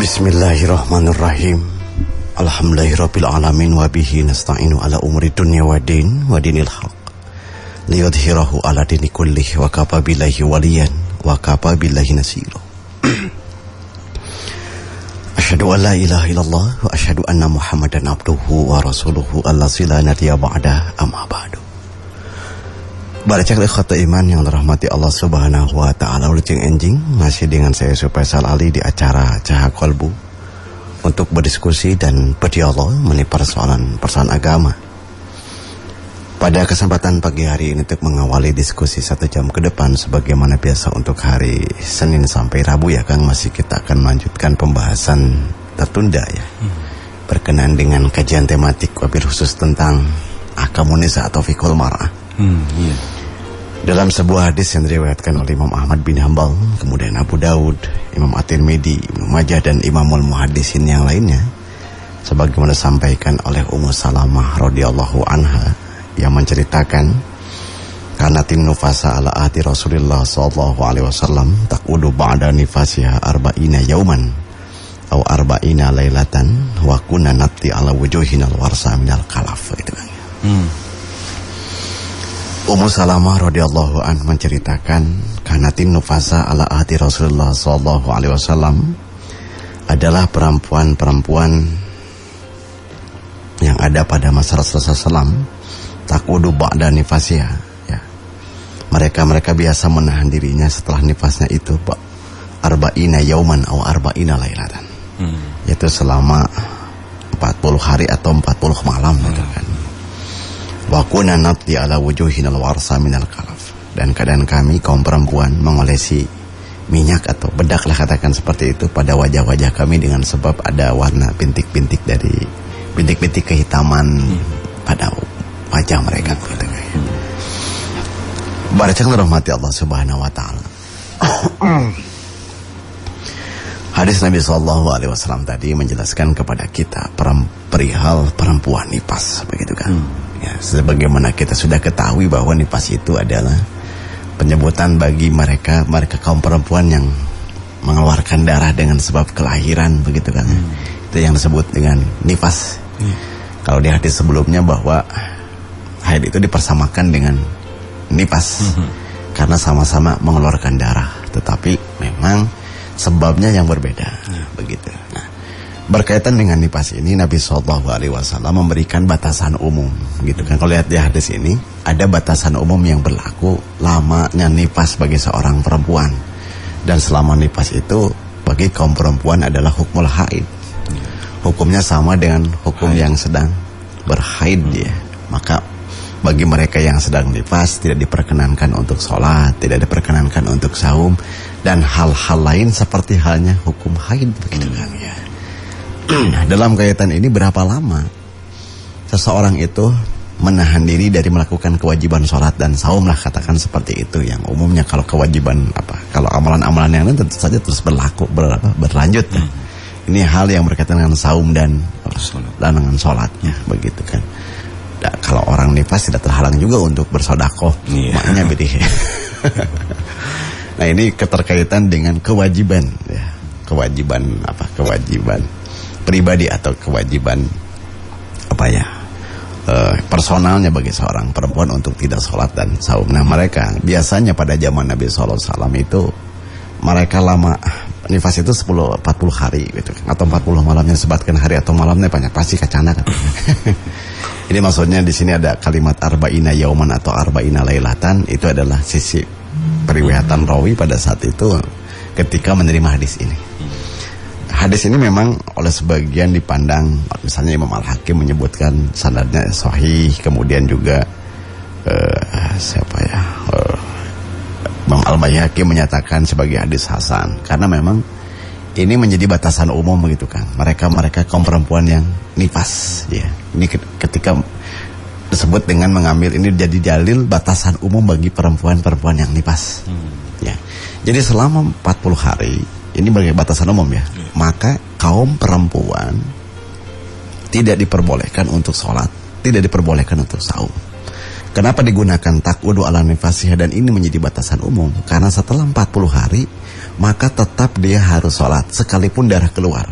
Bismillahirrahmanirrahim. Alhamdulillahirabbil alamin wa bihi nasta'inu ala umuri dunya wa dinil haq. Liyudhhirahu ala dini kullih wa kafa billahi waliyan wa kafa billahi nasira. Asyhadu an la ilaha illallah wa asyhadu anna Muhammadan abduhu wa rasuluhu allazi la nabiyya ba'da amma ba'du. Barakah ikhwata iman yang dirahmati Allah Subhanahu wa taala, ucing enjing masih dengan saya Faisal Ali di acara Cahaya Kolbu untuk berdiskusi dan berdialog mengenai persoalan agama. Pada kesempatan pagi hari ini untuk mengawali diskusi 1 jam ke depan sebagaimana biasa untuk hari Senin sampai Rabu ya Kang, masih kita akan melanjutkan pembahasan tertunda ya. Berkenaan dengan kajian tematik wabil khusus tentang ahkamun nisa atau fiqhul mar'ah. Dalam sebuah hadis yang diriwayatkan oleh Imam Ahmad bin Hanbal, kemudian Abu Daud, Imam At-Tirmidzi, Ibnu Majah dan Imamul Muhaddisin yang lainnya, sebagaimana disampaikan oleh Ummu Salamah radhiyallahu anha yang menceritakan, kanatin nufasa ala ahdi Rasulullah sallallahu alaihi wasallam taqudu ba'da nifasiha arba'ina yauman aw arba'ina lailatan wa kunna natti ala wujuhinal warsa minal kalaf, itu kan. Ummu Salamah radhiyallahu an menceritakan, kanatin nufasa ala ahdi Rasulullah sallallahu alaihi wasallam adalah perempuan-perempuan yang ada pada masa Rasulullah sallallahu taqudu ba'da nifasiha ya. Mereka biasa menahan dirinya setelah nifasnya itu arba'ina yauman atau arba'ina lailatan. Yaitu selama 40 hari atau 40 malam gitu kan. Wa kunna nati ala wujuhinal warsa minal kalaf, dan keadaan kami kaum perempuan mengolesi minyak atau bedak lah katakan seperti itu pada wajah-wajah kami dengan sebab ada warna bintik-bintik dari bintik-bintik kehitaman pada wajah mereka gitu. Barakah rahmati Allah Subhanahu wa taala. Hadis Nabi sallallahu alaihi wasallam tadi menjelaskan kepada kita perihal perempuan nifas, begitu kan? Ya, sebagaimana kita sudah ketahui bahwa nifas itu adalah penyebutan bagi mereka kaum perempuan yang mengeluarkan darah dengan sebab kelahiran, begitu kan? Itu yang disebut dengan nifas. Kalau di hadis sebelumnya bahwa haid itu dipersamakan dengan nifas karena sama-sama mengeluarkan darah, tetapi memang sebabnya yang berbeda, begitu. Nah, berkaitan dengan nifas ini Nabi SAW memberikan batasan umum, gitu kan. Kalau lihat di hadis ini ada batasan umum yang berlaku lamanya nifas bagi seorang perempuan, dan selama nifas itu bagi kaum perempuan adalah hukmul haid. Hukumnya sama dengan hukum yang sedang berhaid ya. Maka bagi mereka yang sedang nifas tidak diperkenankan untuk sholat, tidak diperkenankan untuk saum, dan hal-hal lain seperti halnya hukum haid, begitu kan ya. Dalam kaitan ini berapa lama seseorang itu menahan diri dari melakukan kewajiban sholat dan saum lah katakan seperti itu, yang umumnya kalau kewajiban kalau amalan-amalan yang lain tentu saja terus berlanjut ya. Ini hal yang berkaitan dengan saum dan dengan sholatnya, begitu kan. Kalau orang nifas tidak terhalang juga untuk bersedekah, makanya bedih. Nah, ini keterkaitan dengan kewajiban ya. Kewajiban pribadi atau kewajiban personalnya bagi seorang perempuan untuk tidak sholat dan saum. Nah, mereka biasanya pada zaman Nabi SAW itu mereka lama nifas itu 40 hari gitu, atau 40 malamnya disebutkan hari atau malamnya banyak pasti kacana kan. Ini maksudnya di sini ada kalimat arba'ina yauman atau arba'ina lailatan, itu adalah sisi periwayatan rawi pada saat itu ketika menerima hadis ini. Hadis ini memang oleh sebagian dipandang, misalnya Imam Al-Hakim menyebutkan sanadnya sahih, kemudian juga Imam Al-Baihaqi menyatakan sebagai hadis hasan, karena memang ini menjadi batasan umum begitu kan. Mereka kaum perempuan yang nifas ya. Ini ketika disebut dengan mengambil ini jadi dalil batasan umum bagi perempuan-perempuan yang nifas. Ya. Jadi selama 40 hari ini sebagai batasan umum ya. Maka kaum perempuan tidak diperbolehkan untuk sholat, tidak diperbolehkan untuk saum. Kenapa digunakan takwudu ala nifasihah dan ini menjadi batasan umum? Karena setelah 40 hari maka tetap dia harus sholat sekalipun darah keluar.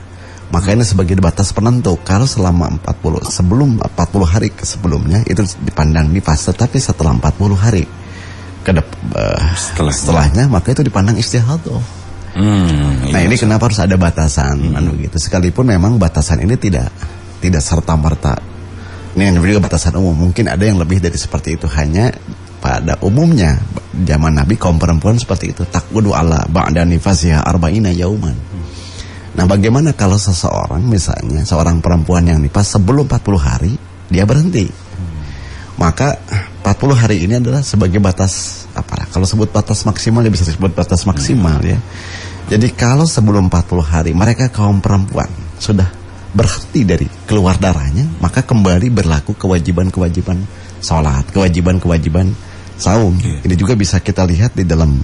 Maka ini sebagai batas penentu. Kalau selama 40 hari sebelumnya itu dipandang nifas, tetapi setelah 40 hari setelahnya maka itu dipandang istihadah. Nah ini kenapa harus ada batasan begitu. Sekalipun memang batasan ini tidak serta-merta. Ini juga batasan umum. Mungkin ada yang lebih dari seperti itu. Hanya pada umumnya zaman Nabi kaum perempuan seperti itu. Takwudu ala ba'da nifasihah arba'ina yauman. Nah bagaimana kalau seseorang misalnya seorang perempuan yang nifas sebelum 40 hari dia berhenti. Maka 40 hari ini adalah sebagai batas apalah. Kalau sebut batas maksimal ya bisa disebut batas maksimal ya. Jadi kalau sebelum 40 hari mereka kaum perempuan sudah berhenti dari keluar darahnya, maka kembali berlaku kewajiban-kewajiban sholat, kewajiban-kewajiban saum. Ini juga bisa kita lihat di dalam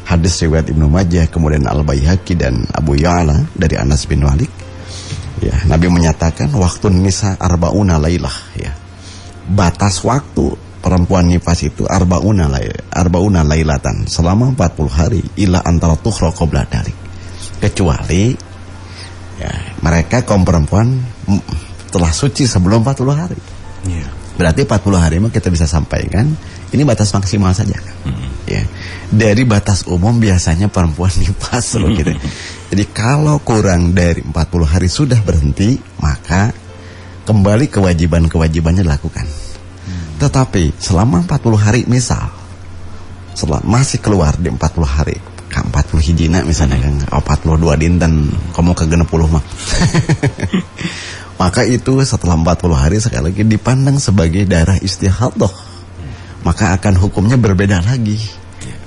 hadis riwayat Ibnu Majah, kemudian Al-Baihaqi dan Abu Ya'la dari Anas bin Malik. Ya, Nabi menyatakan waktu nisa arba'una lailah ya. Batas waktu perempuan nifas itu arba'una lailatan selama 40 hari ila antara tukhra qabla dalik. Kecuali ya, mereka kaum perempuan telah suci sebelum 40 hari. Berarti 40 hari mah kita bisa sampaikan ini batas maksimal saja. Ya. Dari batas umum biasanya perempuan nifas gitu. Jadi kalau kurang dari 40 hari sudah berhenti, maka kembali kewajiban-kewajibannya dilakukan. Tetapi selama 40 hari misal masih keluar di 40 hari 40 hijina misalnya kan 42 dinten kamu ke 60 mah maka itu setelah 40 hari sekali lagi dipandang sebagai darah istihadah, maka akan hukumnya berbeda lagi.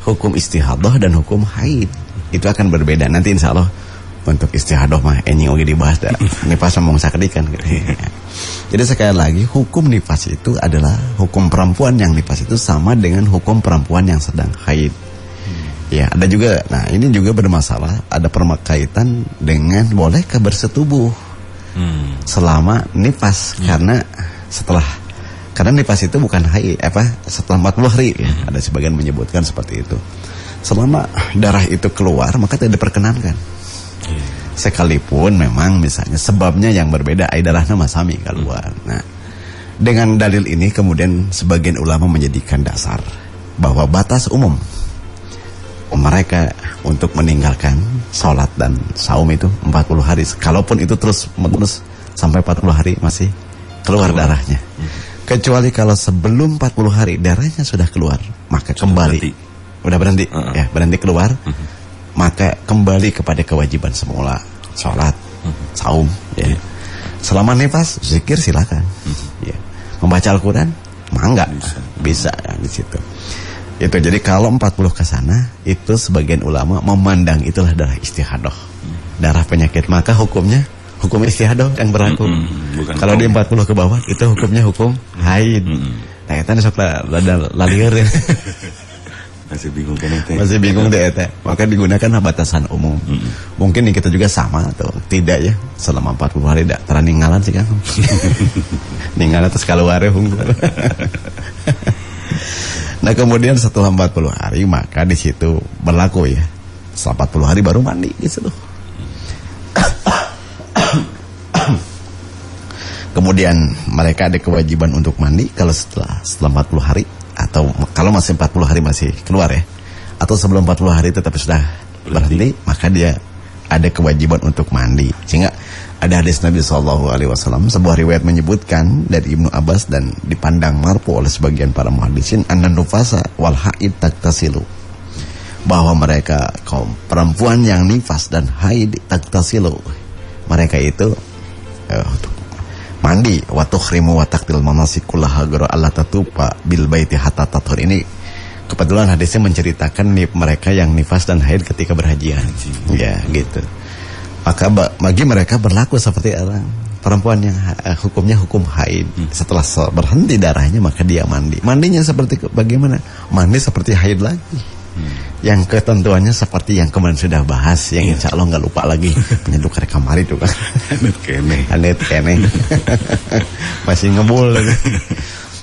Hukum istihadah dan hukum haid itu akan berbeda. Nanti insya Allah untuk istihadah mah ini oke dibahas dah. Nifas ngomong sakedikan gitu. Jadi sekali lagi hukum nifas itu adalah hukum perempuan yang nifas itu sama dengan hukum perempuan yang sedang haid. Ya, ada juga. Nah, ini juga bermasalah. Ada perkaitan dengan bolehkah bersetubuh selama nifas karena nifas itu bukan haid setelah 40 hari ya. Ada sebagian menyebutkan seperti itu. Selama darah itu keluar maka tidak diperkenankan. Sekalipun memang misalnya sebabnya yang berbeda, air darahnya masami keluar. Nah, dengan dalil ini kemudian sebagian ulama menjadikan dasar bahwa batas umum mereka untuk meninggalkan sholat dan saum itu 40 hari. Kalaupun itu terus menerus sampai 40 hari masih keluar darahnya. Kecuali kalau sebelum 40 hari darahnya sudah keluar, maka kembali. Udah berhenti. Ya, berhenti keluar. Maka kembali kepada kewajiban semula, sholat, saum ya. Selama nifas zikir silakan. Ya. Membaca Al-Qur'an mangga bisa ya, di situ. Itu jadi kalau 40 ke sana itu sebagian ulama memandang itulah darah istihadah. Darah penyakit, maka hukumnya hukum istihadah yang berlaku. Kalau di 40 ke bawah itu hukumnya hukum haid. Nah, eta sok lalieur ya. Masih bingung kan eta. Masih bingung deh eta. Maka digunakan batasan umum. Mungkin kita juga sama atau tidak ya. Selama 40 hari dak teraningalan sih kan. Ninggalan terus keluar hungkul. Nah kemudian setelah 40 hari maka di situ berlaku ya. Setelah 40 hari baru mandi gitu. Kemudian mereka ada kewajiban untuk mandi kalau setelah 40 hari atau kalau masih 40 hari masih keluar ya. Atau sebelum 40 hari tetapi sudah berhenti, maka dia ada kewajiban untuk mandi. Sehingga ada hadis Nabi SAW, sebuah riwayat menyebutkan dari Ibnu Abbas dan dipandang marfu oleh sebagian para muhaddisin, annan nufasa wal haid taktasilu, bahwa mereka kaum perempuan yang nifas dan haid taktasilu, mereka itu mandi wa tukhrimu wa taqdil manasikullaha gara Allah tatupa bil baiti hatta tathur. Ini kebetulan hadisnya menceritakan mereka yang nifas dan haid ketika berhajian. Ya, gitu. Maka bagi mereka berlaku seperti orang perempuan yang hukumnya hukum haid. Setelah berhenti darahnya maka dia mandi. Mandinya seperti bagaimana? Mandi seperti haid lagi. Yang ketentuannya seperti yang kemarin sudah bahas, yang insya Allah nggak lupa lagi. Penyeduk kamar itu kan. Anet kene. Masih ngebul lagi.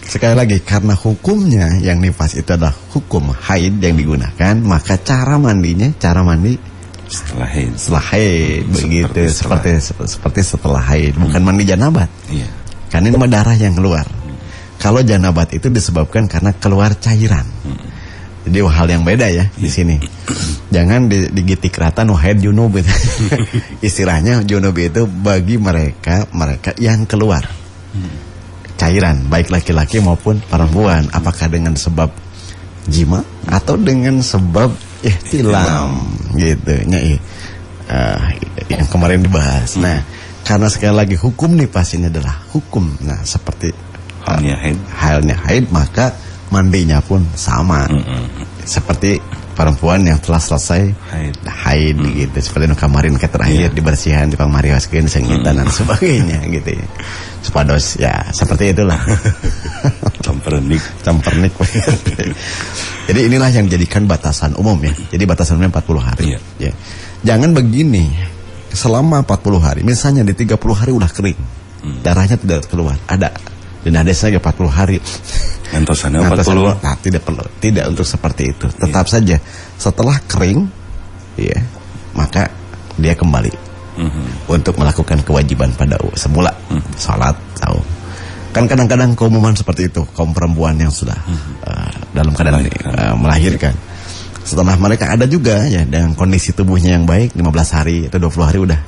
Sekali lagi, karena hukumnya yang nifas itu adalah hukum haid yang digunakan, maka cara mandi setelah haid. Setelah haid, begitu. Seperti setelah haid, bukan mandi janabat. Iya. Karena ini darah yang keluar. Kalau janabat itu disebabkan karena keluar cairan. Jadi hal yang beda ya di sini. Jangan digitik rata haid junub itu. Istilahnya junub itu bagi mereka yang keluar cairan, baik laki-laki maupun perempuan. Apakah dengan sebab jima atau dengan sebab ihtilam gitu. Yang kemarin dibahas. Nah, karena sekali lagi hukum nifas ini adalah hukum. Nah, seperti halnya haid, maka mandinya pun sama. Seperti perempuan yang telah selesai haid gitu. Seperti kemarin terakhir dibersihan, dipamarioskeun sengitan dan sebagainya gitu ya. Supados ya seperti itulah. Campernik. Jadi inilah yang dijadikan batasan umum ya. Jadi batasannya 40 hari. Ya. Jangan begini. Selama 40 hari, misalnya di 30 hari udah kering. Darahnya tidak keluar. Ada dan ada saja 40 hari. Antosannya 40. Nah, tidak untuk seperti itu. Tetap saja setelah kering ya, maka dia kembali untuk melakukan kewajiban pada semula, salat, saum. Kan kadang-kadang keumuman seperti itu, kaum perempuan yang sudah dalam keadaan melahirkan. Setelah mereka ada juga ya dengan kondisi tubuhnya yang baik, 15 hari atau 20 hari udah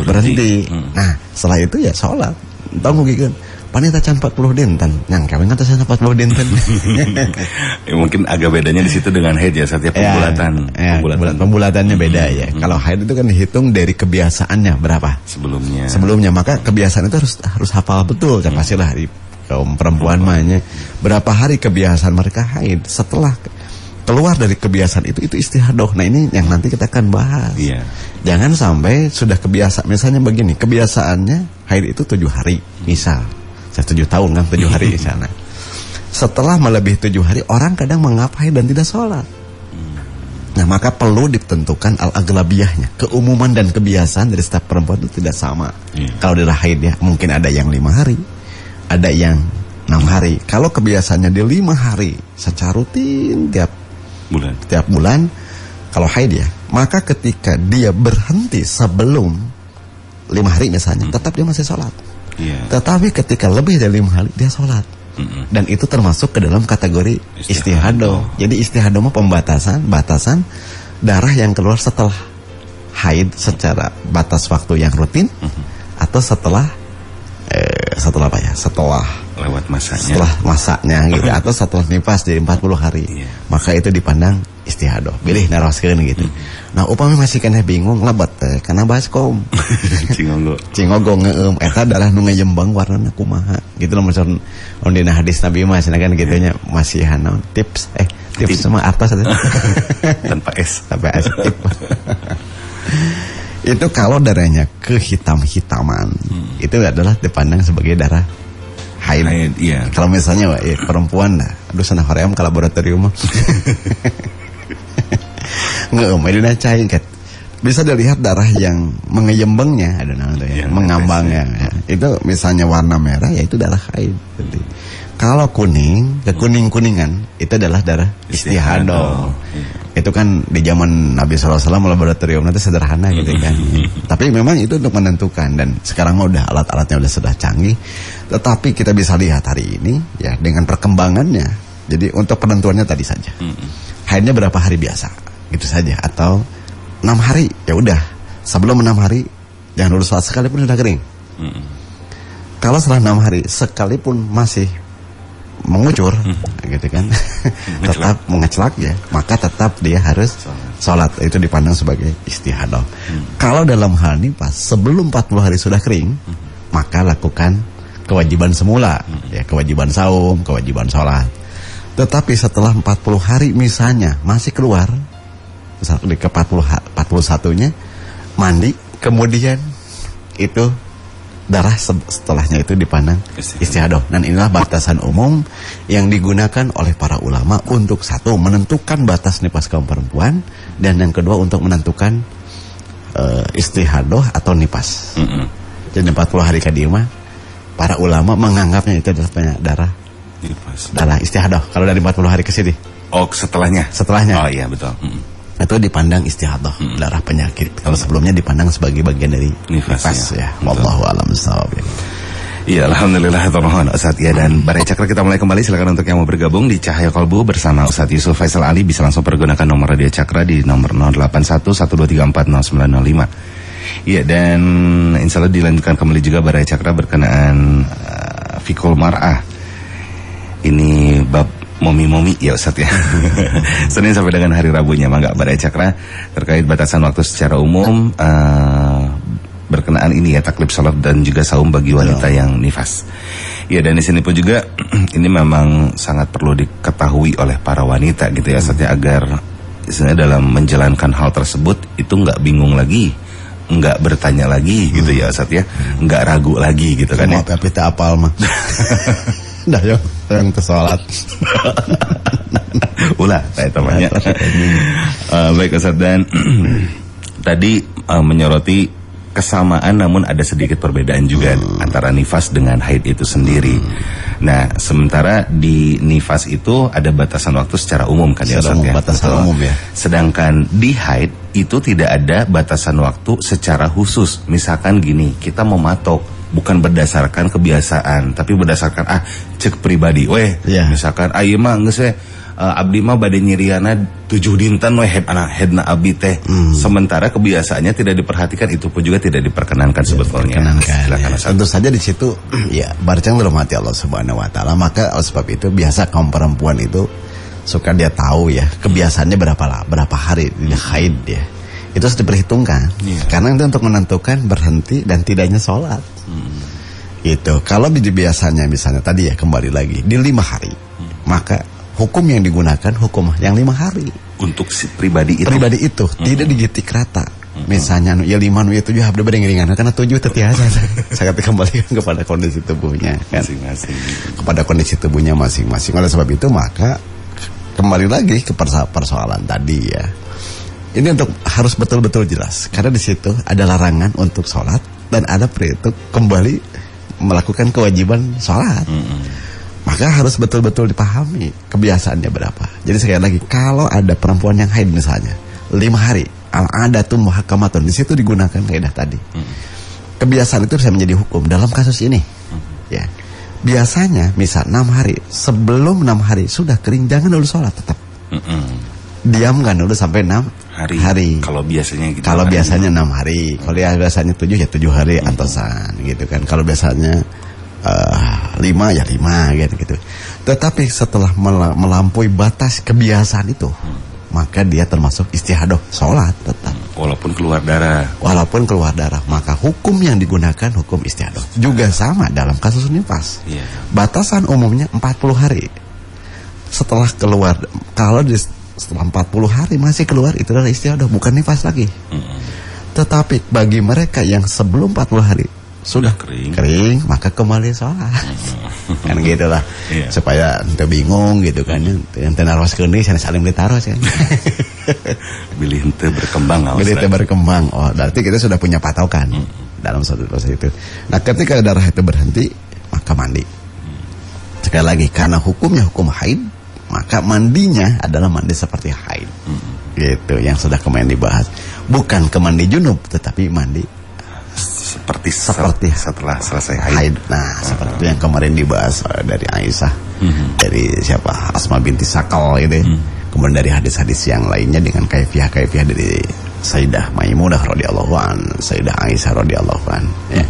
berhenti. Nah, setelah itu ya salat. Tahu mungkin panita can 40 dinten, nyang kawin atas 40 dinten. Ya, mungkin agak bedanya di situ dengan haid ya, setiap pembulatan. Pembulatannya beda ya. Kalau haid itu kan dihitung dari kebiasaannya berapa sebelumnya, maka kebiasaan itu harus hafal betul. Kan pastilah di kaum perempuan mahnya berapa hari kebiasaan mereka haid. Setelah keluar dari kebiasaan itu istihadah. Nah, ini yang nanti kita akan bahas. Jangan sampai sudah kebiasaan, misalnya begini, kebiasaannya haid itu 7 hari misal. 7 tahun kan 7 hari di sana. Setelah melebihi 7 hari, orang kadang mengapai dan tidak sholat. Nah, maka perlu ditentukan al-aglabiyahnya. Keumuman dan kebiasaan dari setiap perempuan itu tidak sama. Kalau di haid ya, mungkin ada yang 5 hari, ada yang 6 hari. Kalau kebiasaannya di 5 hari secara rutin tiap bulan, kalau haid ya, maka ketika dia berhenti sebelum 5 hari misalnya, tetap dia masih sholat. Tetapi ketika lebih dari 5 hari dia sholat. Dan itu termasuk ke dalam kategori istihadah. Jadi istihadah mah batasan darah yang keluar setelah haid secara batas waktu yang rutin, atau setelah apa ya? Setelah lewat masanya. Setelah masanya gitu, atau setelah nifas dari 40 hari. Maka itu dipandang istihadah. Pilih naroskeun gitu. Nah, upami masih kena bingung lebat teh kana baskom. Cingogo ngeueum eta darah nu ngejembang warnana kumaha. Gitu lamun dina hadis Nabi mah kan gitunya masih naon tips sama artos tanpa S. Itu kalau darahnya kehitam-hitaman, itu adalah dipandang sebagai darah haid. Kalau misalnya perempuan lah, aduh sana hoream ke laboratorium mah. Medina cair kan. Bisa dilihat darah yang mengeyembangnya, ada namanya ya, mengambangnya. Ya. Itu misalnya warna merah, ya itu darah haid. Kalau kuning, kekuning-kuningan, itu adalah darah istihadah. Itu kan di zaman Nabi SAW laboratorium nanti sederhana gitu kan. Tapi memang itu untuk menentukan, dan sekarang udah alat-alatnya sudah canggih. Tetapi kita bisa lihat hari ini ya dengan perkembangannya. Jadi untuk penentuannya tadi saja. Haidnya berapa hari biasa, gitu saja, atau 6 hari ya udah. Sebelum 6 hari jangan dulu sholat sekalipun sudah kering. Kalau setelah 6 hari sekalipun masih mengucur gitu kan, tetap mengecelak ya, maka tetap dia harus sholat. Itu dipandang sebagai istihadah. Kalau dalam hal nifas sebelum 40 hari sudah kering, maka lakukan kewajiban semula ya, kewajiban saum, kewajiban sholat. Tetapi setelah 40 hari misalnya masih keluar, misalnya ke 41-nya mandi, kemudian itu darah setelahnya itu dipandang istihadah. Dan inilah batasan umum yang digunakan oleh para ulama untuk satu, menentukan batas nifas kaum perempuan, dan yang kedua untuk menentukan istihadah atau nifas. Jadi 40 hari kadima para ulama menganggapnya itu adalah darah Darah istihadah kalau dari 40 hari ke sini. Oh, setelahnya. Oh iya, betul. Itu dipandang istihadah, darah penyakit. Kalau sebelumnya dipandang sebagai bagian dari nifas ya. Wallahu a'lam bishawab. Iya, alhamdulillah Ustaz ya. Dan Barai Cakra kita mulai kembali. Silakan untuk yang mau bergabung di Cahaya Kolbu bersama Ustaz Yusuf Faisal Ali, bisa langsung pergunakan nomor Radio Cakra di nomor 0811234005. Iya, dan insya Allah dilanjutkan kembali juga Barai Cakra berkenaan Fikul Mar'ah. Ini bab momi-momi ya Ustaz ya. Senin sampai dengan hari Rabunya Mangga Barai Cakra terkait batasan waktu secara umum, berkenaan ini ya, taklif salat dan juga saum bagi wanita yang nifas. Ya, dan di sini pun juga ini memang sangat perlu diketahui oleh para wanita gitu ya, Ustaz ya, agar sebenarnya dalam menjalankan hal tersebut itu nggak bingung lagi, nggak bertanya lagi gitu ya Ustaz ya, nggak ragu lagi gitu kan ya. Tapi tak apal mah. Dah yang tersolat. Ulah saya temannya. Baik Ustaz, dan tadi menyoroti kesamaan namun ada sedikit perbedaan juga antara nifas dengan haid itu sendiri. Nah, sementara di nifas itu ada batasan waktu secara umum kan ya Ustaz ya. Batasan umum ya. Sedangkan di haid itu tidak ada batasan waktu secara khusus. Misalkan gini, kita mau matok bukan berdasarkan kebiasaan, tapi berdasarkan cek pribadi. Misalkan ieu mah geus we abdi mah bade nyiriana 7 dinten we headna abdi teh. Sementara kebiasaannya tidak diperhatikan, itu pun juga tidak diperkenankan sebetulnya. Silakan. Tentu saja di situ ya barcang dalam hati Allah Subhanahu wa taala, maka sebab itu biasa kaum perempuan itu suka dia tahu ya kebiasaannya berapa hari di haid ya. Itu harus diperhitungkan. Karena itu untuk menentukan berhenti dan tidaknya sholat. Gitu. Kalau biasanya misalnya tadi ya kembali lagi di 5 hari, maka hukum yang digunakan hukum yang 5 hari untuk si pribadi itu tidak digitik rata. Misalnya ya 5 nu 7 habda bering-ringan karena 7 tertiasa. Saya kembalikan kepada kondisi tubuhnya kan? Masing-masing. Kepada kondisi tubuhnya masing-masing. Oleh sebab itu maka kembali lagi ke persoalan tadi ya. Ini untuk harus betul-betul jelas karena di situ ada larangan untuk sholat dan ada perintah kembali melakukan kewajiban sholat. Maka harus betul-betul dipahami kebiasaannya berapa. Jadi sekali lagi, kalau ada perempuan yang haid misalnya 5 hari, al-adatun muhakamatun, di situ digunakan kaidah tadi. Kebiasaan itu bisa menjadi hukum dalam kasus ini. Ya. Biasanya misal 6 hari, sebelum 6 hari sudah kering, jangan dulu sholat tetap. Diamkan dulu sampai 6 hari. Kalau biasanya gitu. Kalau biasanya 6 hari, kalau ya biasanya 7 ya 7 hari antosan gitu kan. Kalau biasanya 5 ya 5 gitu. Tetapi setelah melampaui batas kebiasaan itu, maka dia termasuk istihadah, sholat tetap. Walaupun keluar darah, maka hukum yang digunakan hukum istihadah. Juga sama dalam kasus nifas. Batasan umumnya 40 hari. Setelah keluar, kalau setelah 40 hari masih keluar, itu adalah istihadah, bukan nifas lagi. Tetapi bagi mereka yang sebelum 40 hari sudah kering maka kembali sholat. Kan gitulah. Supaya ente bingung gitu kan, ente naros keuni sana saling ditaros kan. Bilih ente berkembang. Oh, berarti kita sudah punya patokan dalam suatu proses itu. Nah, ketika darah itu berhenti, maka mandi. Sekali lagi, karena hukumnya hukum haid, maka mandinya adalah mandi seperti haid. Gitu, yang sudah kemarin dibahas. Bukan ke mandi junub, tetapi mandi seperti setelah selesai haid. Nah, seperti yang kemarin dibahas dari Aisyah, dari siapa, Asma binti Sakal itu. Kemudian dari hadis-hadis yang lainnya dengan kaifiah dari Sayyidah Maimunah radhiyallahu an, Sayyidah Aisyah radhiyallahu an. Ya.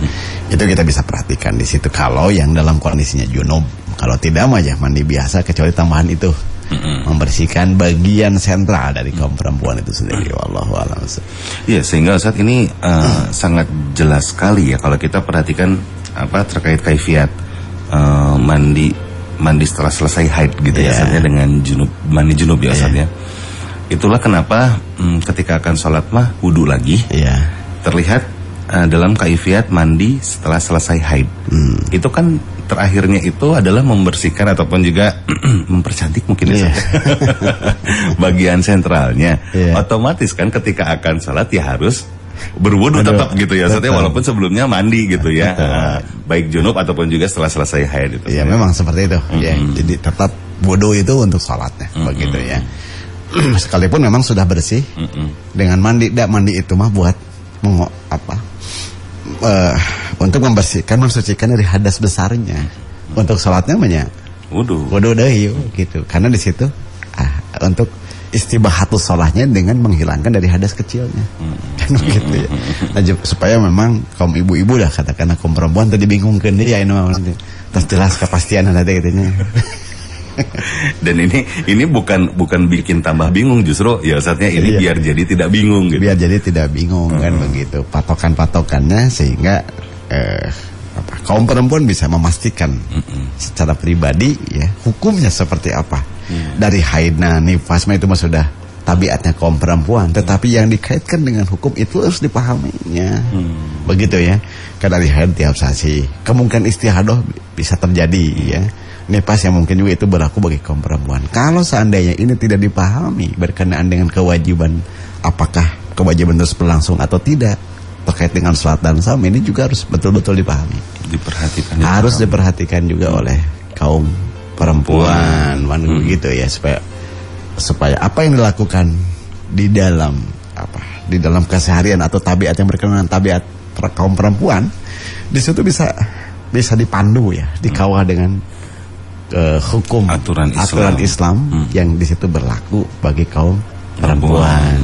Itu kita bisa perhatikan di situ kalau yang dalam kondisinya junub. Kalau tidak mah ya mandi biasa, kecuali tambahan itu. Membersihkan bagian sentral dari kaum perempuan itu sendiri. Wallahu a'lam. Iya, sehingga saat ini sangat jelas sekali ya kalau kita perhatikan terkait kaifiat mandi setelah selesai haid gitu ya, saatnya dengan mandi junub ya Ustaz ya. Itulah kenapa ketika akan sholat mah wudu lagi. Terlihat dalam kaifiat mandi setelah selesai haid. Itu kan terakhirnya itu adalah membersihkan ataupun juga mempercantik mungkin ya bagian sentralnya. Otomatis kan ketika akan sholat ya harus berwudu tetap gitu ya. Maksudnya walaupun sebelumnya mandi gitu ya. Baik junub ataupun juga setelah selesai haid itu. Ya memang seperti itu. Ya, jadi tetap wudu itu untuk sholatnya begitu ya. Sekalipun memang sudah bersih dengan mandi, mandi itu mah buat untuk membersihkan, mensucikan dari hadas besarnya. Untuk sholatnya banyak wudu deh gitu. Karena di situ untuk istibahatus sholahnya dengan menghilangkan dari hadas kecilnya. Kan begitu ya. Nah, supaya memang kaum ibu-ibu lah, katakanlah kaum perempuan tadi bingungkan dia ini terus jelas kepastian ada gitunya. Dan ini bukan bikin tambah bingung, justru ya saatnya ini biar jadi tidak bingung gitu. Biar jadi tidak bingung kan begitu. Patokan-patokannya sehingga kaum perempuan bisa memastikan secara pribadi ya hukumnya seperti apa. Dari haidna, nifas itu mah sudah tabiatnya kaum perempuan, tetapi yang dikaitkan dengan hukum itu harus dipahaminya. Begitu ya. Karena dari haid tiap sasi, kemungkinan istihadah bisa terjadi ya. Nifas yang mungkin juga itu berlaku bagi kaum perempuan. Kalau seandainya ini tidak dipahami berkenaan dengan kewajiban, apakah kewajiban terus berlangsung atau tidak terkait dengan sholat dan saum, ini juga harus betul-betul dipahami. Harus diperhatikan juga oleh kaum perempuan gitu ya, supaya apa yang dilakukan di dalam keseharian atau tabiat yang berkenaan tabiat kaum perempuan di situ bisa dipandu ya, dikawal dengan hukum aturan Islam yang di situ berlaku bagi kaum perempuan.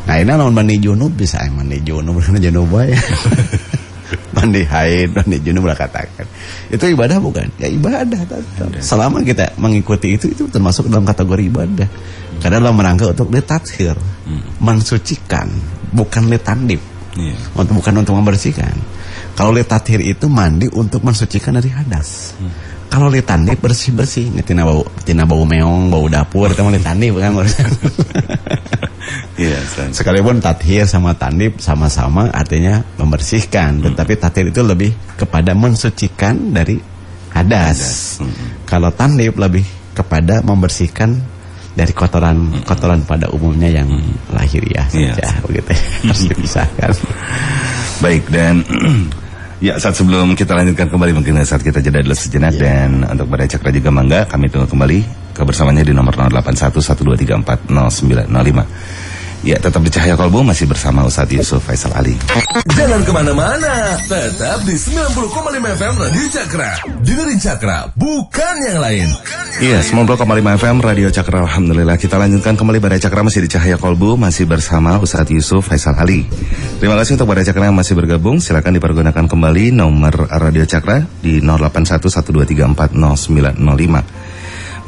Nah, ini lawan mandi junub bisa mandi junub ya. Mandi haid, mandi junub lah katakan. Itu ibadah bukan? Ya ibadah. Selama kita mengikuti itu termasuk dalam kategori ibadah. Karena dalam rangka untuk ditathir, mensucikan, bukan litandib. Bukan untuk membersihkan. Kalau litathir itu mandi untuk mensucikan dari hadas. Kalau litandib bersih-bersih, tina bau meong, bau dapur, itu mah litandib kan. Sekalipun tathir sama tandib sama-sama artinya membersihkan, tetapi tathir itu lebih kepada mensucikan dari hadas. Kalau tandib lebih kepada membersihkan dari kotoran pada umumnya yang lahiriah saja, begitu. Harus dipisahkan. Baik, dan ya, saat sebelum kita lanjutkan kembali, mungkin saat kita jeda dulu sejenak, dan untuk Badai Cakra juga mangga kami tunggu kembali kebersamaannya di nomor 081123440905. Ya, tetap di Cahaya Kolbu masih bersama Ustadz Yusuf Faisal Ali. Jangan kemana-mana, tetap di 90,5 FM Radio Cakra. Dengerin Cakra, bukan yang lain. Iya, 90,5 FM Radio Cakra. Alhamdulillah, kita lanjutkan kembali Badai Cakra masih di Cahaya Kolbu, masih bersama Ustadz Yusuf Faisal Ali. Terima kasih untuk Badai Cakra yang masih bergabung. Silakan dipergunakan kembali nomor Radio Cakra di 081123440905.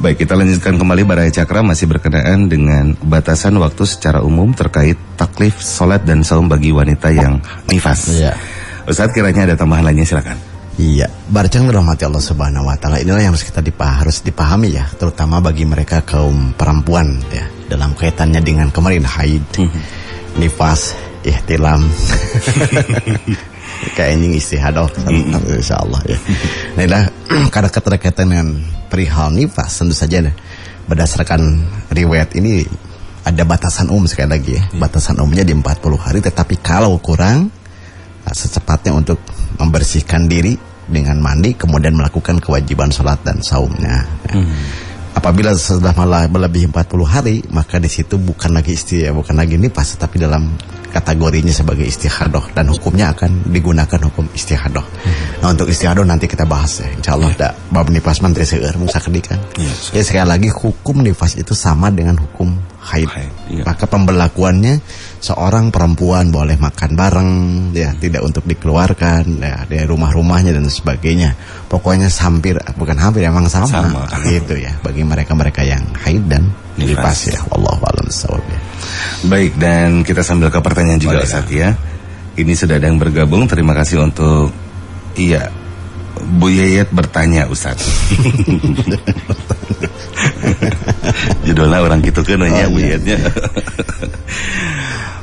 Baik, kita lanjutkan kembali Badai Cakra masih berkenaan dengan batasan waktu secara umum terkait taklif sholat dan saum bagi wanita yang nifas. Iya. Ustadz, kiranya ada tambahan lainnya, silakan. Iya, barcang dirahmati Allah Subhanahu wa taala, inilah yang harus dipahami ya, terutama bagi mereka kaum perempuan ya, dalam kaitannya dengan kemarin haid, nifas, ihtilam. Kayaknya istihadah insyaallah ya. Nah, inilah karena keterkaitan dengan perihal nifas, tentu saja berdasarkan riwayat ini ada batasan umum sekali lagi ya. Batasan umumnya di 40 hari, tetapi kalau kurang secepatnya untuk membersihkan diri dengan mandi kemudian melakukan kewajiban sholat dan saumnya. Apabila sudah malah melebihi 40 hari, maka di situ bukan lagi nifas, tapi dalam kategorinya sebagai istihadah, dan hukumnya akan digunakan hukum istihadah. Nah, untuk istihadah nanti kita bahas ya, insyaallah. Bab nifas menteri seueur musa kedikan. Jadi sekali lagi hukum nifas itu sama dengan hukum haid. Maka pembelakuannya seorang perempuan boleh makan bareng ya, tidak untuk dikeluarkan ya dari rumah-rumahnya dan sebagainya. Pokoknya emang sama. Gitu ya bagi mereka-mereka yang haid dan nifas ya. Wallahu a'lam bishawab ya. Baik, dan kita sambil ke pertanyaan juga Ustaz ya. Ini sudah ada yang bergabung. Terima kasih untuk Bu Yayat bertanya Ustaz. Judulnya orang gitu kan nanya Bu Yayatnya.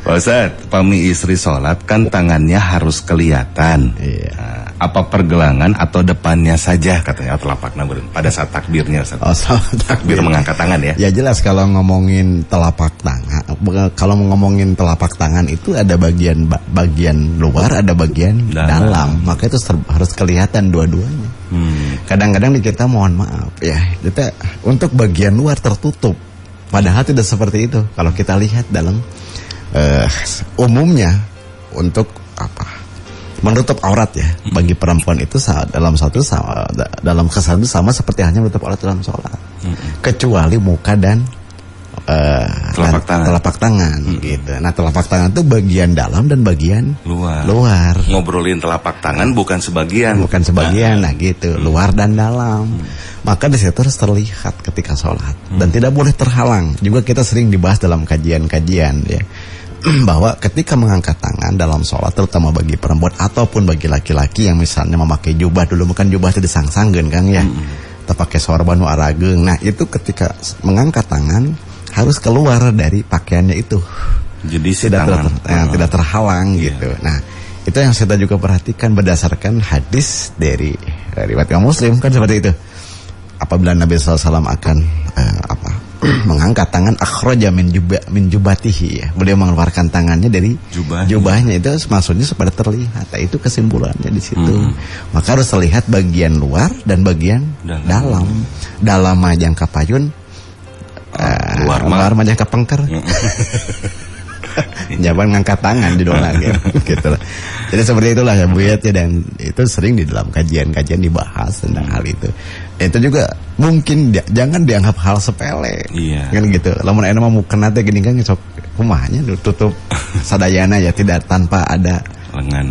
Pak Ustaz, pami istri sholat kan tangannya harus kelihatan. apa pergelangan atau depannya saja katanya telapakna pada saat takbirnya Ustaz. Takbir mengangkat tangan ya. Ya jelas kalau ngomongin telapak tangan, kalau ngomongin telapak tangan itu ada bagian luar, ada bagian dalam. Maka itu harus kelihatan dua-duanya. Kadang-kadang di kita mohon maaf ya, kita untuk bagian luar tertutup. Padahal tidak seperti itu. Kalau kita lihat dalam umumnya untuk apa? Menutup aurat ya bagi perempuan itu dalam kesan itu sama seperti hanya menutup aurat dalam sholat, kecuali muka dan telapak tangan gitu. Nah telapak tangan itu bagian dalam dan bagian luar. Ngobrolin telapak tangan bukan sebagian nah gitu, luar dan dalam. Maka di situ harus terlihat ketika sholat dan tidak boleh terhalang. Juga kita sering dibahas dalam kajian-kajian ya, bahwa ketika mengangkat tangan dalam sholat, terutama bagi perempuan ataupun bagi laki-laki yang misalnya memakai jubah, dulu bukan jubah itu disang-sanggen kan ya, kita pakai sorban arageng. Nah itu ketika mengangkat tangan harus keluar dari pakaiannya itu, jadi tidak terhalang gitu. Nah itu yang saya juga perhatikan berdasarkan hadis dari riwayat Muslim kan seperti itu. Apabila Nabi SAW akan mengangkat tangan, akhraja min jubatihi ya. Beliau mengeluarkan tangannya dari jubahnya. Itu maksudnya supaya terlihat. Itu kesimpulannya di situ. Maka harus terlihat bagian luar dan bagian dalam. Dalam mah jangka payun, luar mah jangka pengker. Jangan ngangkat tangan di doang gitu lah. Jadi seperti itulah ya Bu ya, dan itu sering di dalam kajian-kajian dibahas tentang hal itu. Itu juga mungkin jangan dianggap hal sepele. Kan gitu. Lamun aya mah mukena teh gini kan sok kumahnya tutup sadayana ya, tidak tanpa ada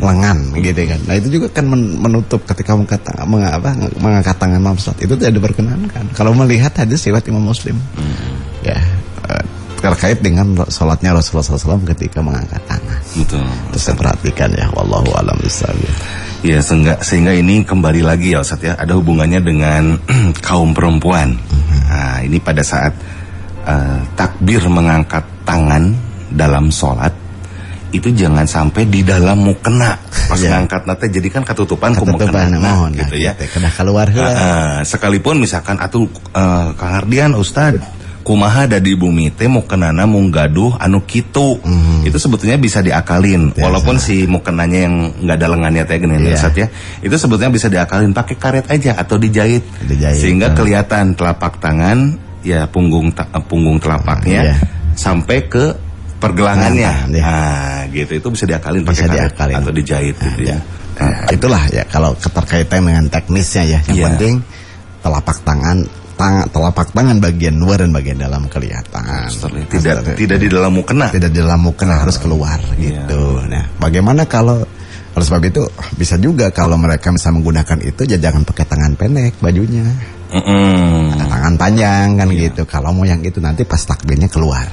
lengan gitu kan. Nah itu juga kan menutup ketika mengangkat tangan maksud itu tidak diperkenankan. Kalau melihat hadis riwayat Imam Muslim. Ya terkait dengan sholatnya Rasulullah SAW ketika mengangkat tangan. Betul. Terus saya perhatikan ya, wallahu a'lam bishawab. Ya sehingga ini kembali lagi ya Ustaz ya, ada hubungannya dengan kaum perempuan. Nah ini pada saat takbir mengangkat tangan dalam sholat itu jangan sampai di dalam mukena pas ngangkat nate, jadi kan ketutupan mukena gitu ya. Kena keluar sekalipun misalkan atuh Kang Ardian Ustaz kumaha da di bumi teh mukenana mung gaduh anu kitu. Itu sebetulnya bisa diakalin walaupun si mukenanya yang enggak ada lengannya teh gini Ustaz ya. Itu sebetulnya bisa diakalin pakai karet aja atau dijahit sehingga kelihatan telapak tangan ya, punggung telapaknya sampai ke pergelangannya. Nah, gitu itu bisa diakalin pakai karet atau dijahit gitu ya. Itulah ya kalau keterkaitan dengan teknisnya ya. Yang penting telapak tangan bagian luar dan bagian dalam kelihatan. Tidak di dalam mukena. Tidak di dalam mukena, harus keluar gitu. Nah, bagaimana kalau oleh sebab itu bisa juga kalau mereka bisa menggunakan itu jangan pakai tangan pendek bajunya. Tangan panjang kan gitu. Kalau mau yang itu nanti pas takbirnya keluar.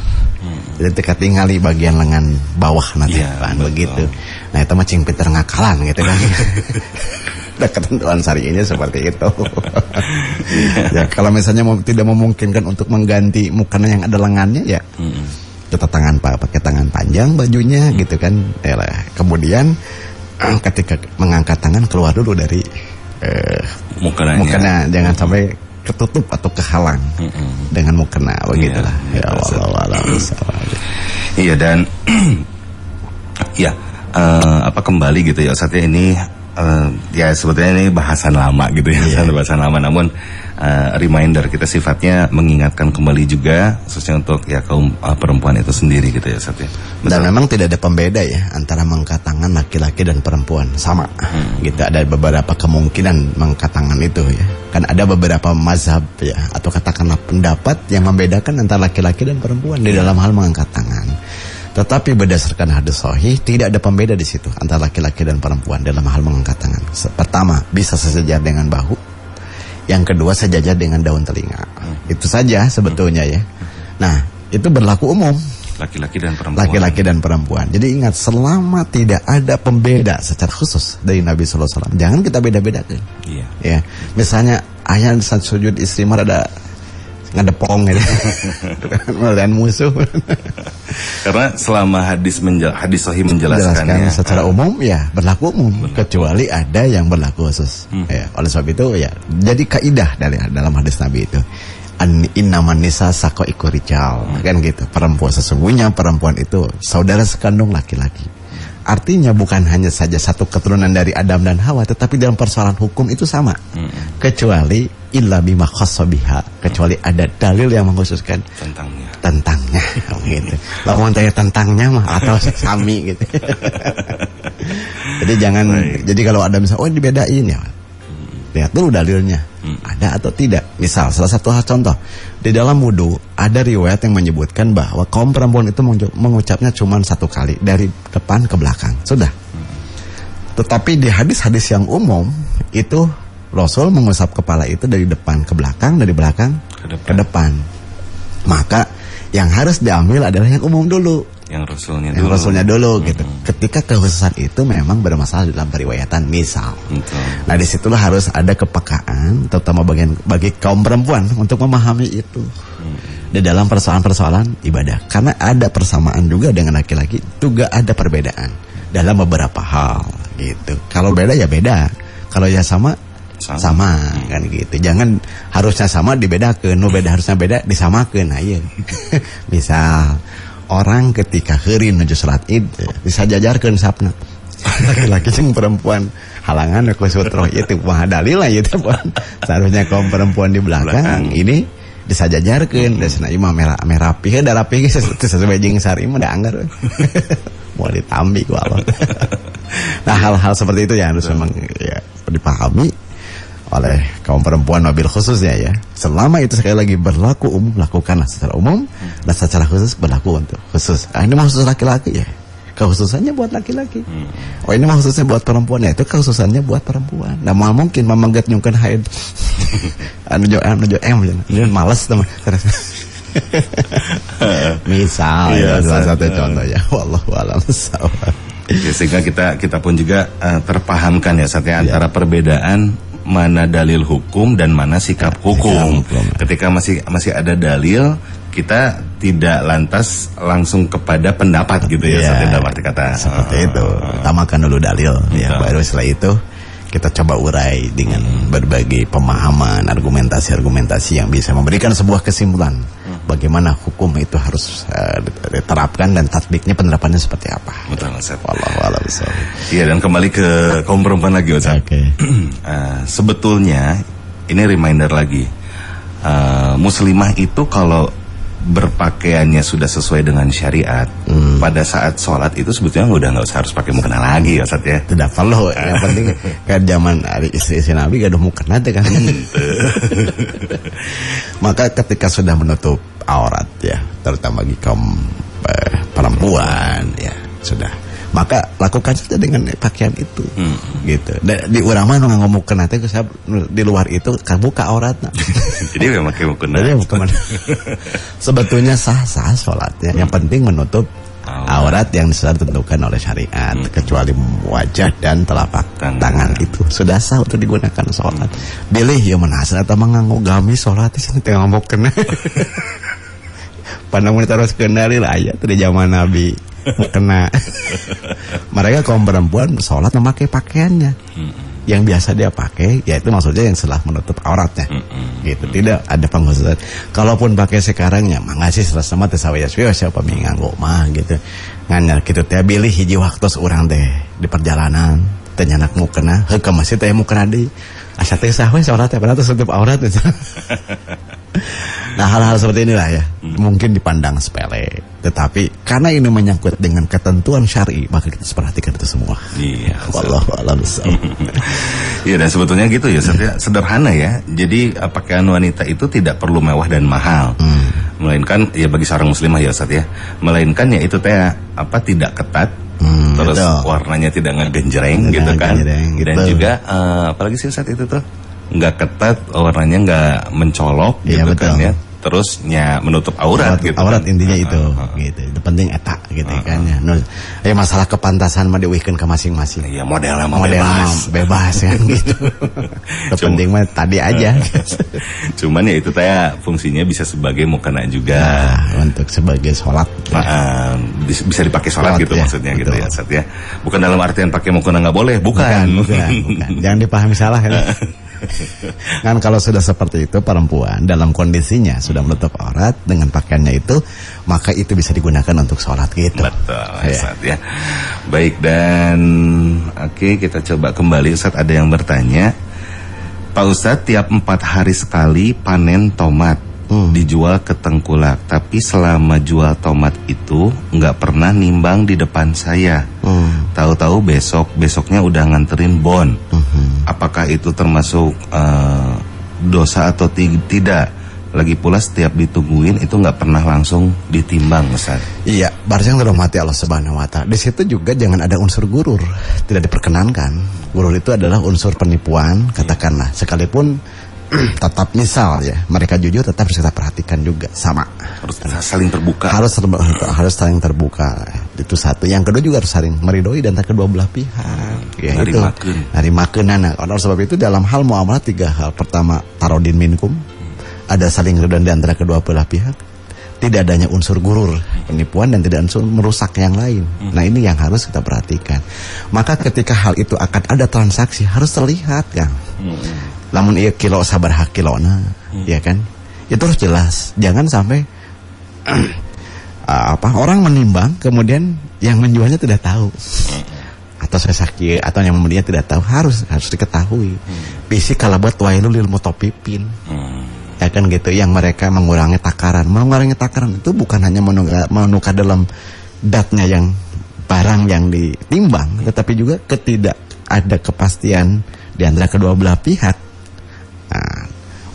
Jadi tinggali bagian lengan bawah nanti kan begitu. Nah, itu mah cing Peter ngakalan gitu kan. Ketentuan syariahnya seperti itu. Ya kalau misalnya tidak memungkinkan untuk mengganti mukena yang ada lengannya ya kita pakai tangan panjang bajunya gitu kan. Kemudian ketika mengangkat tangan keluar dulu dari mukena, jangan sampai ketutup atau kehalang dengan mukena begitulah. Ya Allah. Iya dan ya kembali gitu ya Ustaz ya, ini ya sebetulnya ini bahasan lama gitu ya, bahasan lama, namun reminder kita sifatnya mengingatkan kembali juga khususnya untuk ya kaum perempuan itu sendiri gitu ya Ustaz ya. Dan memang tidak ada pembeda ya antara mengangkat tangan laki-laki dan perempuan, sama gitu. Ada beberapa kemungkinan mengangkat tangan itu ya, kan ada beberapa mazhab ya atau katakanlah pendapat yang membedakan antara laki-laki dan perempuan di dalam hal mengangkat tangan. Tetapi berdasarkan hadis sahih tidak ada pembeda di situ antara laki-laki dan perempuan dalam hal mengangkat tangan. Pertama, bisa sejajar dengan bahu. Yang kedua, sejajar dengan daun telinga. Itu saja sebetulnya ya. Nah, itu berlaku umum. Laki-laki dan perempuan. Laki-laki dan perempuan. Jadi ingat, selama tidak ada pembeda secara khusus dari Nabi SAW, jangan kita beda-bedakan. Ya, misalnya ayat saat sujud istri ada ngedepong gitu. Melawan musuh. Karena selama hadis sahih menjelaskannya secara umum ya berlaku umum, kecuali ada yang berlaku khusus. Ya, oleh sebab itu ya jadi kaidah dalam hadis Nabi itu innaman nisa saqaiqu rijal, kan gitu. Perempuan sesungguhnya perempuan itu saudara sekandung laki-laki. Artinya bukan hanya saja satu keturunan dari Adam dan Hawa, tetapi dalam persoalan hukum itu sama. Kecuali illa bima khassa biha, kecuali ada dalil yang mengkhususkan tentangnya gitu. Lamun tanya tentangnya mah atau sami gitu. Jadi jangan jadi kalau ada misalnya dibedain ya. Lihat dulu dalilnya. Ada atau tidak. Misal salah satu contoh di dalam wudu ada riwayat yang menyebutkan bahwa kaum perempuan itu mengucapnya cuma satu kali dari depan ke belakang. Sudah. Tetapi di hadis-hadis yang umum itu Rasul mengusap kepala itu dari depan ke belakang, dari belakang ke depan. Maka yang harus diambil adalah yang umum dulu. Yang Rasulnya dulu gitu. Ketika kekhususan itu memang bermasalah dalam periwayatan misal. Nah disitulah harus ada kepekaan, terutama bagi kaum perempuan untuk memahami itu di dalam persoalan-persoalan ibadah. Karena ada persamaan juga dengan laki-laki, juga ada perbedaan dalam beberapa hal gitu. Kalau beda ya beda, kalau ya sama kan gitu. Jangan harusnya sama dibedakeun, nu beda harusnya beda disamakeun. Nah iya. Misal orang ketika heureun nuju salat Id bisa jajarkeun sapna. Laki-laki jeung perempuan halangan ku sutroh itu mah dalil lah ieu teh. Seharusnya kaum perempuan di belakang ini disajajarkeun desana ieu mah rapi da rapi geus sesuai jeung sari mah da anggar. Mau ditambi ku Allah. Nah hal-hal seperti itu ya harus memang ya dipahami oleh kaum perempuan mobil khususnya ya. Selama itu sekali lagi berlaku umum, lakukanlah secara umum, dan secara khusus berlaku untuk khusus. Ini mah khusus laki-laki ya, kekhususannya buat laki-laki. Oh ini mah khususnya buat perempuan ya, itu kekhususannya buat perempuan. Nah mal mungkin memanggat nyungkan haid anu males teman. Misal ya, salah satu contoh ya. Wallahu a'lam bishawab. Sehingga kita pun juga terpahamkan ya antara perbedaan mana dalil hukum dan mana sikap hukum. Ketika masih ada dalil, kita tidak lantas langsung kepada pendapat gitu ya, dalam arti kata seperti itu. Utamakan dulu dalil ya, baru setelah itu kita coba urai dengan berbagai pemahaman, argumentasi yang bisa memberikan sebuah kesimpulan bagaimana hukum itu harus diterapkan dan tatbiknya penerapannya seperti apa. Betul, Ustaz. Wallahu a'lam bishawab. Iya, dan kembali ke kaum perempuan lagi, Ustaz. Sebetulnya ini reminder lagi. Muslimah itu kalau berpakaiannya sudah sesuai dengan syariat, pada saat sholat itu sebetulnya udah nggak usah harus pakai mukena lagi ya Ustaz ya. Tidak perlu, yang penting kan zaman istri Nabi gak ada mukena kan. Maka ketika sudah menutup aurat ya, terutama bagi kaum perempuan ya sudah, maka lakukan saja dengan pakaian itu gitu. Dan di urang mah ngomong mukena teh di luar itu kabuka auratna. Jadi memang pakai mukena. Sebetulnya sah-sah sholatnya. Yang penting menutup aurat yang sudah ditentukan oleh syariat, kecuali wajah dan telapak tangan itu sudah sah untuk digunakan sholat. Bilih ya menasana atau manganggo gamis sholat di tengah mukena. Pandang terus kendali lah ya dari zaman Nabi mukena. Mereka kaum perempuan sholat memakai pakaiannya. Yang biasa dia pakai yaitu maksudnya yang setelah menutup auratnya. Gitu, tidak ada pengkhususan. Kalaupun pakai sekarang ya mangga sih sama teh sawaya-sawaya siapa nganggo mah gitu. Nganyar kitu teh bilih hiji waktu urang teh di perjalanan teh nyanak mukena, heuh ka masjid teh mukena deui. Asa teh sah we sholat teh padahal tutup aurat. Nah hal-hal seperti inilah ya mungkin dipandang sepele, tetapi karena ini menyangkut dengan ketentuan syar'i maka kita perhatikan itu semua. Iya. Wallahu a'lam bishawab. Iya, dan sebetulnya gitu ya, sederhana ya. Jadi pakaian wanita itu tidak perlu mewah dan mahal, melainkan ya bagi seorang muslimah ya Ustaz ya, melainkan ya itu teh tidak ketat. Terus warnanya tidak ngegenjreng gitu kan. Dan juga apalagi sih Ustaz itu tuh nggak ketat, warnanya nggak mencolok gitu kan ya. terusnya menutup aurat gitu. Aurat kan? Intinya itu gitu. Itu penting eta gitu kan ya. Masalah kepantasan mah diuihkeun ke masing-masing. Iya, modelnya bebas kan gitu. Penting mah tadi aja. Cuman ya itu teh fungsinya bisa sebagai mukena juga. Untuk sebagai sholat. Bisa dipakai sholat gitu ya, maksudnya betul. Gitu ya, Ustaz ya. Bukan dalam artian pakai mukena nggak boleh, bukan. Jangan dipahami salah ya. Kan kalau sudah seperti itu perempuan dalam kondisinya sudah menutup aurat dengan pakaiannya itu, maka itu bisa digunakan untuk sholat gitu. Betul, Ustaz ya. Baik, dan oke, kita coba kembali Ustaz. Ada yang bertanya, Pak Ustaz, tiap 4 hari sekali panen tomat dijual ke tengkulak, tapi selama jual tomat itu nggak pernah nimbang di depan saya. Tahu-tahu besoknya udah nganterin bon. Apakah itu termasuk dosa atau tidak? Lagi pula setiap ditungguin itu nggak pernah langsung ditimbang, Ustaz. Iya, barang dirahmati Allah Subhanahu Wa Taala. Di situ juga jangan ada unsur gurur, tidak diperkenankan. Gurur itu adalah unsur penipuan, katakanlah. Sekalipun tetap misal ya, mereka jujur, tetap harus kita perhatikan juga sama. Harus saling terbuka. Harus saling terbuka. Itu satu. Yang kedua juga harus saling meridoi dan kedua belah pihak. Ya itu. Narimakeun. Oleh sebab itu dalam hal muamalah 3 hal. Pertama, tarodin minkum. Ada saling ridho di antara kedua belah pihak. Tidak adanya unsur gurur, penipuan, dan tidak unsur merusak yang lain. Nah, ini yang harus kita perhatikan. Maka ketika hal itu akan ada transaksi, harus terlihat kan. Lamun iya kilo sabar kilona, ya kan? Itu harus jelas. Jangan sampai orang menimbang kemudian yang menjualnya tidak tahu. Atau sesaki atau yang membelinya tidak tahu, harus diketahui. Bisi kalabat wailul lil mutaffifin. Ya kan gitu, yang mereka mengurangi takaran. Mengurangi takaran itu bukan hanya menukar dalam datnya yang barang yang ditimbang, tetapi juga ketidak ada kepastian di antara kedua belah pihak. Nah,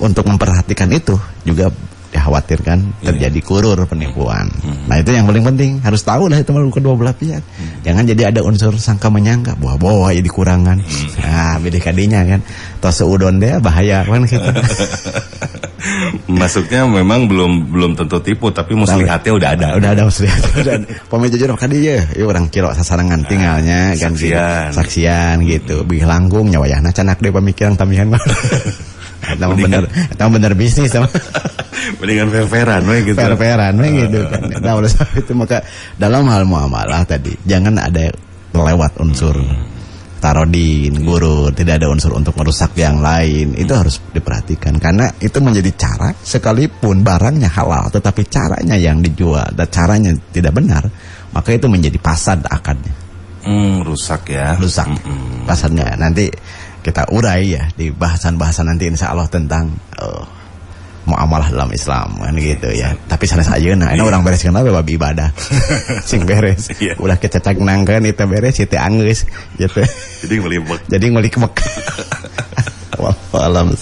untuk memperhatikan itu juga dikhawatirkan terjadi kurur penipuan. Nah, itu yang paling penting, harus tahu lah itu melalui kedua belah pihak. Jangan jadi ada unsur sangka menyangka, bawa ya dikurangan. Nah, beda kadinya kan. Tos seudon deh bahaya kan kita. Masuknya memang belum tentu tipu, tapi muslihatnya udah ada. Udah ada muslihat. Dan pemain jujur kadieu, ieu urang kira sasarangan tinggalnya kan saksian gitu. Bih langkung nya wayahna canak deui pamikiran tamihan mah. Eta bener bisnis sama. Mendingan fair-fairan we gitu. Fair-fairan we gitu kan. Nah, oleh sebab itu maka dalam hal muamalah tadi jangan ada lewat unsur tarodin, gurur, tidak ada unsur untuk merusak yang lain. Itu harus diperhatikan karena itu menjadi cara, sekalipun barangnya halal tetapi caranya yang dijual dan caranya tidak benar, maka itu menjadi fasad akadnya. Rusak ya. Rusak. Fasadnya nanti kita urai ya di bahasan-bahasan nanti insya Allah tentang muamalah dalam Islam kan gitu ya. Tapi sanes ayeuna ini orang beres kenapa babi ibadah. Sing beres. Ulah kececak nangkeun itu beres itu anggeus gitu. Jadi ngelimek. Wallahu a'lam.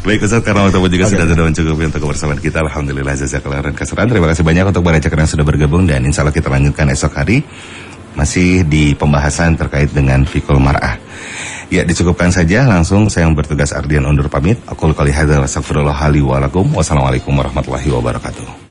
Baik Ustaz, karena waktu juga sudah mencukupi untuk kebersamaan kita. Alhamdulillah jazakallahu khairan katsiran. Terima kasih banyak untuk para cakra yang sudah bergabung, dan insya Allah kita lanjutkan esok hari masih di pembahasan terkait dengan fikul mar'ah. Ya, dicukupkan saja. Langsung saya yang bertugas Ardian undur pamit. Aqul qouli hadza wa astaghfirullah li wa lakum. Wassalamualaikum warahmatullahi wabarakatuh.